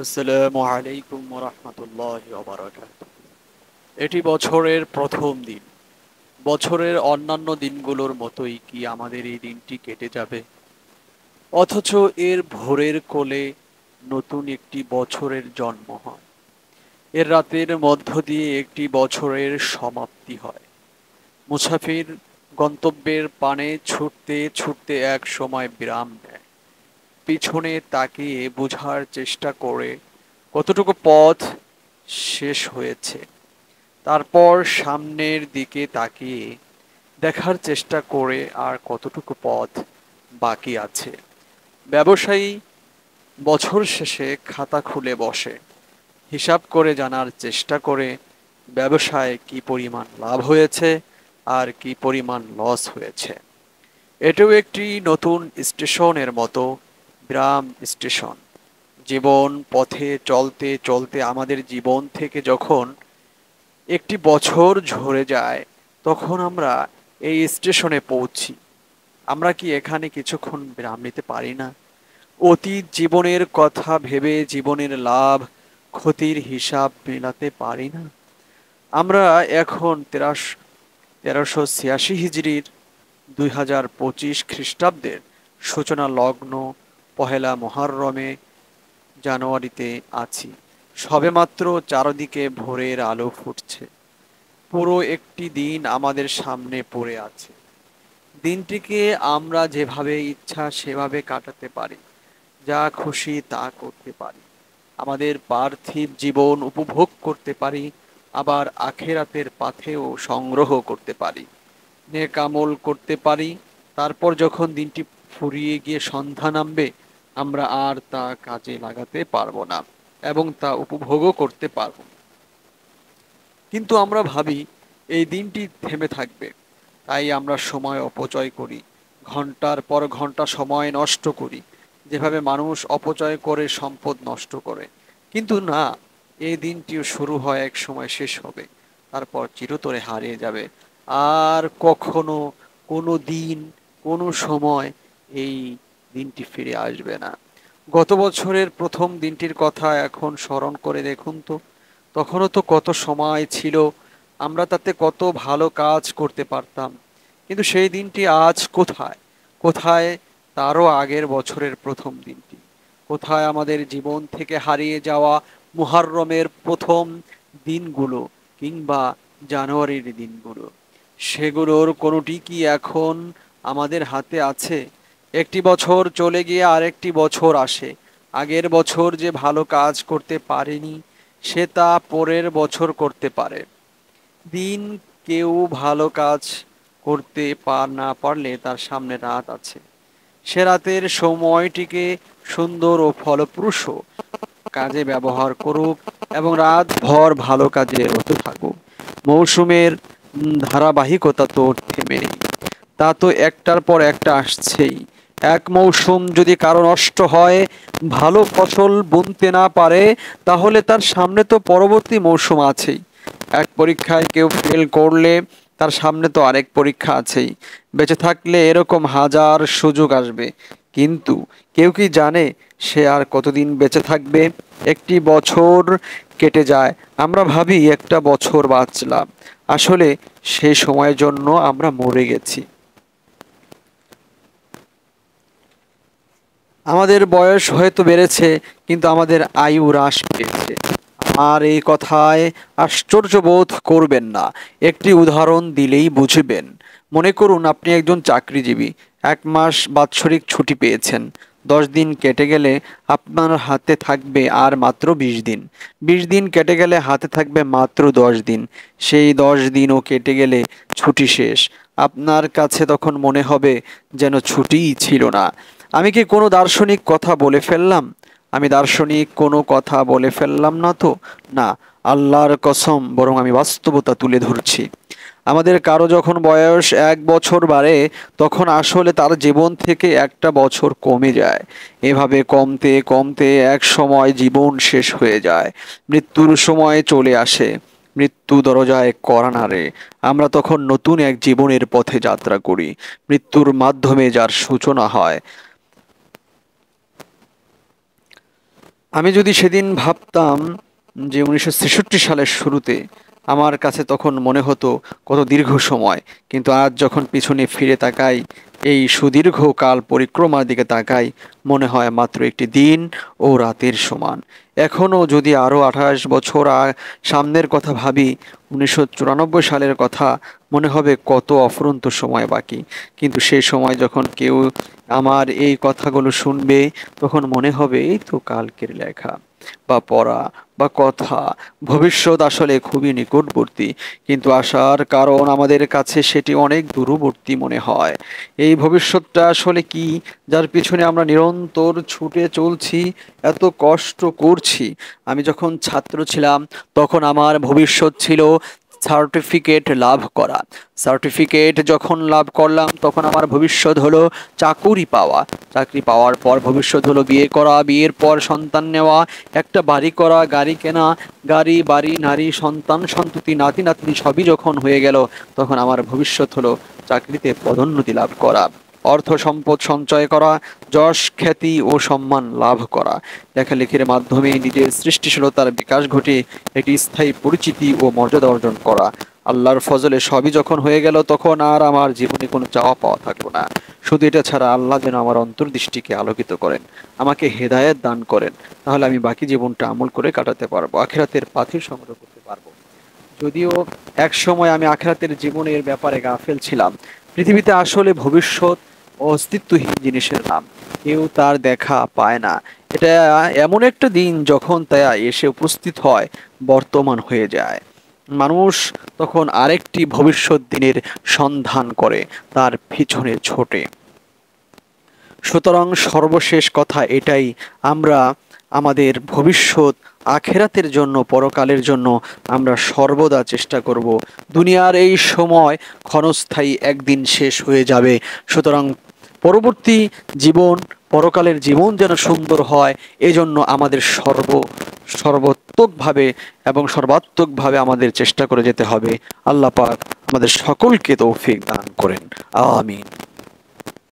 আসসালামু আলাইকুম ওয়া রাহমাতুল্লাহি ওয়া বারাকাতুহু। এটি বছরের প্রথম দিন। বছরের অন্যান্য দিনগুলোর মতোই কি আমাদের এই দিনটি কেটে যাবে? অথচ এর ভোরের কোলে নতুন একটি বছরের জন্ম হয়। এর রাতের মধ্য দিয়ে একটি বছরের সমাপ্তি হয়। মুসাফির গন্তব্যের পানে ছুটতে ছুটতে এক সময় বিরাম নেয়। পিছনে তাকিয়ে বোঝার চেষ্টা করে কতটুকু পথ শেষ হয়েছে। তারপর সামনের দিকে তাকিয়ে দেখার চেষ্টা করে আর কতটুকু পথ বাকি আছে। ব্যবসায়ী বছর শেষে খাতা খুলে বসে, হিসাব করে জানার চেষ্টা করে ব্যবসায় কি পরিমাণ লাভ হয়েছে আর কি পরিমাণ লস হয়েছে। এটাও একটি নতুন স্টেশনের মতো, গ্রাম স্টেশন। জীবন পথে চলতে চলতে আমাদের জীবন থেকে যখন একটি বছর ঝরে যায়, তখন আমরা এই স্টেশনে পৌঁছি। আমরা কি এখানে কিছুক্ষণ বিরাম নিতে পারি না? অতীত জীবনের কথা ভেবে জীবনের লাভ ক্ষতির হিসাব মেলাতে পারি না? আমরা এখন 1386 হিজরির 2025 খ্রিস্টাব্দের সূচনা লগ্ন পহেলা মুহররমে জানুয়ারিতে আছি। সবেমাত্র চারদিকে ভোরের আলো ফুটছে। পুরো একটি দিন আমাদের সামনে পড়ে আছে। দিনটিকে আমরা যেভাবে ইচ্ছা সেভাবে কাটাতে পারি, যা খুশি তা করতে পারি। আমাদের পার্থিব জীবন উপভোগ করতে পারি, আবার আখেরাতের পাথেও সংগ্রহ করতে পারি, নেক আমল করতে পারি। তারপর যখন দিনটি ফুরিয়ে গিয়ে সন্ধ্যা নামবে, আমরা আর তা কাজে লাগাতে পারবো না এবং তা উপভোগও করতে পারবো না। কিন্তু আমরা ভাবি এই দিনটি থেমে থাকবে, তাই আমরা সময় অপচয় করি, ঘন্টার পর ঘন্টা সময় নষ্ট করি, যেভাবে মানুষ অপচয় করে সম্পদ নষ্ট করে। কিন্তু না, এই দিনটিও শুরু হয় এক সময় শেষ হবে, তারপর চিরতরে হারিয়ে যাবে। আর কখনো কোনো দিন, কোনো সময় এই দিনটি ফিরে আসবে না। গত বছরের প্রথম দিনটির কথা এখন স্মরণ করে দেখুন তো। তখনও তো কত সময় ছিল, আমরা তাতে কত ভালো কাজ করতে পারতাম। কিন্তু সেই দিনটি আজ কোথায়? কোথায় তারও আগের বছরের প্রথম দিনটি? কোথায় আমাদের জীবন থেকে হারিয়ে যাওয়া মুহররমের প্রথম দিনগুলো কিংবা জানুয়ারির দিনগুলো? সেগুলোর কোনোটি কি এখন আমাদের হাতে আছে? একটি বছর চলে গিয়ে আরেকটি বছর আসে। আগের বছর যে ভালো কাজ করতে পারেনি, সে তা পরের বছর করতে পারে। দিন কেউ ভালো কাজ করতে না পারলে তার সামনে রাত আছে। সে রাতের সময়টিকে সুন্দর ও ফলপ্রসূ কাজে ব্যবহার করুক এবং রাত ভর ভালো কাজে রত থাকুক। মৌসুমের ধারাবাহিকতা তো থেমে নেই, তা তো একটার পর একটা আসছেই। এক মৌসুম যদি কারো নষ্ট হয়, ভালো ফসল বুনতে না পারে, তাহলে তার সামনে তো পরবর্তী মৌসুম আছেই। এক পরীক্ষায় কেউ ফেল করলে তার সামনে তো আরেক পরীক্ষা আছেই। বেঁচে থাকলে এরকম হাজার সুযোগ আসবে, কিন্তু কেউ কি জানে সে আর কতদিন বেঁচে থাকবে? একটি বছর কেটে যায়, আমরা ভাবি একটা বছর বাঁচলাম, আসলে সেই সময়ের জন্য আমরা মরে গেছি। আমাদের বয়স হয়তো বেড়েছে, কিন্তু আমাদের আয়ু হ্রাস পেয়েছে। আর এই কথায় আশ্চর্য বোধ করবেন না, একটি উদাহরণ দিলেই বুঝবেন। মনে করুন আপনি একজন চাকরিজীবী, 1 মাস বাৎসরিক ছুটি পেয়েছেন। 10 দিন কেটে গেলে আপনার হাতে থাকবে আর মাত্র 20 দিন। 20 দিন কেটে গেলে হাতে থাকবে মাত্র 10 দিন। সেই 10 দিনও কেটে গেলে ছুটি শেষ। আপনার কাছে তখন মনে হবে যেন ছুটিই ছিল না। আমি কি কোনো দার্শনিক কথা বলে ফেললাম? আমি দার্শনিক কোনো কথা বলে ফেললাম না তো? না, আল্লাহর কসম, বরং আমি বাস্তবতা তুলে ধরছি। আমাদের কারো যখন বয়স 1 বছর বাড়ে, তখন আসলে তার জীবন থেকে একটা বছর কমে যায়। এভাবে কমতে কমতে এক সময় জীবন শেষ হয়ে যায়, মৃত্যুর সময় চলে আসে। মৃত্যু দরজায় কড়া নাড়ে। আমরা তখন নতুন এক জীবনের পথে যাত্রা করি, মৃত্যুর মাধ্যমে যার সূচনা হয়। আমি যদি সেদিন ভাবতাম যে 1963 সালের শুরুতে, আমার কাছে তখন মনে হতো কত দীর্ঘ সময়। কিন্তু আজ যখন পিছনে ফিরে তাকাই, এই সুদীর্ঘ কাল পরিক্রমার দিকে তাকাই, মনে হয় মাত্র একটি দিন ও রাতের সমান। এখনও যদি আরও 28 বছর সামনের কথা ভাবি, 1994 সালের কথা, মনে হবে কত অফুরন্ত সময় বাকি। কিন্তু সেই সময় যখন কেউ আমার এই কথাগুলো শুনবে, তখন মনে হবে এই তো কালকের লেখা বা পড়া বা কথা। ভবিষ্যৎ আসলে খুবই নিকটবর্তী, কিন্তু আসার কারণ আমাদের কাছে সেটি অনেক দূরবর্তী মনে হয়। এই ভবিষ্যৎটা আসলে কি, যার পিছনে আমরা নিরন্তর ছুটে চলছি, এত কষ্ট করছি? আমি যখন ছাত্র ছিলাম, তখন আমার ভবিষ্যৎ ছিল সার্টিফিকেট লাভ করা। সার্টিফিকেট যখন লাভ করলাম, তখন আমার ভবিষ্যৎ হলো চাকুরি পাওয়া। চাকরি পাওয়ার পর ভবিষ্যৎ হলো বিয়ে করা, বিয়ের পর সন্তান নেওয়া, একটা বাড়ি করা, গাড়ি কেনা। গাড়ি, বাড়ি, নারী, সন্তান, সন্ততি, নাতি নাতনি সবই যখন হয়ে গেল, তখন আমার ভবিষ্যৎ হলো চাকরিতে পদোন্নতি লাভ করা, অর্থ সম্পদ সঞ্চয় করা, যশ খ্যাতি ও সম্মান লাভ করা। লেখালেখির মাধ্যমে নিজের সৃষ্টিশীলতার বিকাশ ঘটে একটি স্থায়ী পরিচিতি ও মর্যাদা অর্জন করা। আল্লাহর ফজলে সবই যখন হয়ে গেল, তখন আর আমার জীবনে কোনো চাওয়া পাওয়া থাকলো না। শুধু এটা ছাড়া আল্লাহ যেন আমার অন্তর্দৃষ্টিকে আলোকিত করেন, আমাকে হেদায়েত দান করেন, তাহলে আমি বাকি জীবনটা আমল করে কাটাতে পারবো, আখিরাতের পাথর সংগ্রহ করতে পারবো। যদিও এক সময় আমি আখিরাতের জীবনের ব্যাপারে গাফেল ছিলাম। পৃথিবীতে আসলে ভবিষ্যৎ অস্তিত্বহীন জিনিসের নাম, কেউ তার দেখা পায় না। এটা এমন একটা দিন যখন তা এসে উপস্থিত হয়, বর্তমান হয়ে যায়। মানুষ তখন আরেকটি ভবিষ্যৎ দিনের সন্ধান করে, তার পিছনে ছোটে। সুতরাং সর্বশেষ কথা এটাই, আমরা আমাদের ভবিষ্যৎ আখেরাতের জন্য, পরকালের জন্য আমরা সর্বদা চেষ্টা করব। দুনিয়ার এই সময় ক্ষণস্থায়ী, একদিন শেষ হয়ে যাবে। সুতরাং পরবর্তী জীবন, পরকালের জীবন যেন সুন্দর হয়, এজন্য আমাদের সর্বোত্তকভাবে এবং সর্বাত্মকভাবে আমাদের চেষ্টা করে যেতে হবে। আল্লাহ পাক আমাদের সকলকে তৌফিক দান করেন। আমিন।